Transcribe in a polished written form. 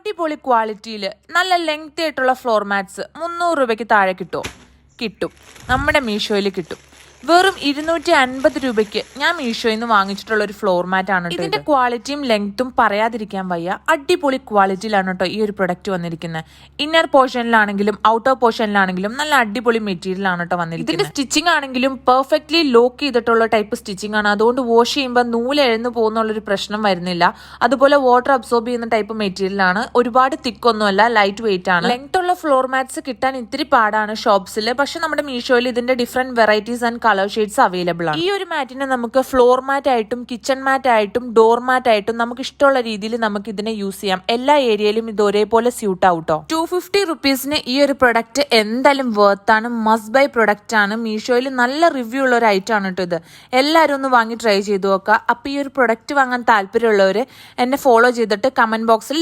അടിപൊളി ക്വാളിറ്റിയിൽ നല്ല ലെങ്ത് ആയിട്ടുള്ള ഫ്ലോർ മാറ്റ്സ് 300 രൂപയ്ക്ക് താഴെ കിട്ടുമോ? കിട്ടും. നമ്മുടെ മീഷോയിൽ കിട്ടും. വെറും 250 രൂപയ്ക്ക് ഞാൻ മീഷോയിൽ നിന്ന് വാങ്ങിച്ചിട്ടുള്ള ഒരു ഫ്ലോർ മാറ്റ് ആണ്. ഇതിന്റെ ക്വാളിറ്റിയും ലെങ്ത്തും പറയാതിരിക്കാൻ വയ്യ. അടിപൊളി ക്വാളിറ്റിയിലാണ് കേട്ടോ ഈ ഒരു പ്രൊഡക്റ്റ് വന്നിരിക്കുന്നത്. ഇന്നർ പോർഷനിലാണെങ്കിലും ഔട്ടർ പോർഷനിലാണെങ്കിലും നല്ല അടിപൊളി മെറ്റീരിയൽ ആണ് കേട്ടോ വന്നിരിക്കുന്നത്. ഇതിന്റെ സ്റ്റിച്ചിങ് ആണെങ്കിലും പെർഫെക്റ്റ്ലി ലോക്ക് ചെയ്തിട്ടുള്ള ടൈപ്പ് സ്റ്റിച്ചിങ് ആണ്. അതുകൊണ്ട് വാഷ് ചെയ്യുമ്പോൾ നൂല് എഴുന്നു പോകുന്നുള്ളൊരു പ്രശ്നം വരുന്നില്ല. അതുപോലെ വാട്ടർ അബ്സോർബ് ചെയ്യുന്ന ടൈപ്പ് മെറ്റീരിയൽ ആണ്. ഒരുപാട് തിക്കൊന്നുമല്ല, ലൈറ്റ് വെയിറ്റ് ആണ്. ലെങ്ത് ഉള്ള ഫ്ലോർ മാറ്റ്സ് കിട്ടാൻ ഇത്തിരി പാടാണ് ഷോപ്സിൽ. പക്ഷെ നമ്മുടെ മീഷോയിൽ ഇതിന്റെ different varieties and colour shades available ആണ്. ഈ ഒരു മാറ്റിനെ നമുക്ക് ഫ്ലോർ മാറ്റ് ആയിട്ടും കിച്ചൺ മാറ്റ് ആയിട്ടും ഡോർ മാറ്റ് ആയിട്ടും നമുക്ക് ഇഷ്ടമുള്ള രീതിയിൽ നമുക്ക് ഇതിനെ യൂസ് ചെയ്യാം. എല്ലാ ഏരിയയിലും ഇത് ഒരേപോലെ സ്യൂട്ട് ആവട്ടോ. 250 റുപ്പീസിന് ഈ ഒരു പ്രൊഡക്റ്റ് എന്തായാലും വർത്ത് ആണ്. മസ്റ്റ് ബൈ പ്രൊഡക്റ്റ് ആണ്. മീഷോയിൽ നല്ല റിവ്യൂ ഉള്ള ഒരു ഐറ്റം ആണ് കേട്ടോ ഇത്. എല്ലാവരും ഒന്ന് വാങ്ങി ട്രൈ ചെയ്ത് നോക്കുക. അപ്പൊ ഈ ഒരു പ്രൊഡക്റ്റ് വാങ്ങാൻ താല്പര്യമുള്ളവർ എന്നെ ഫോളോ ചെയ്തിട്ട് കമന്റ് ബോക്സിൽ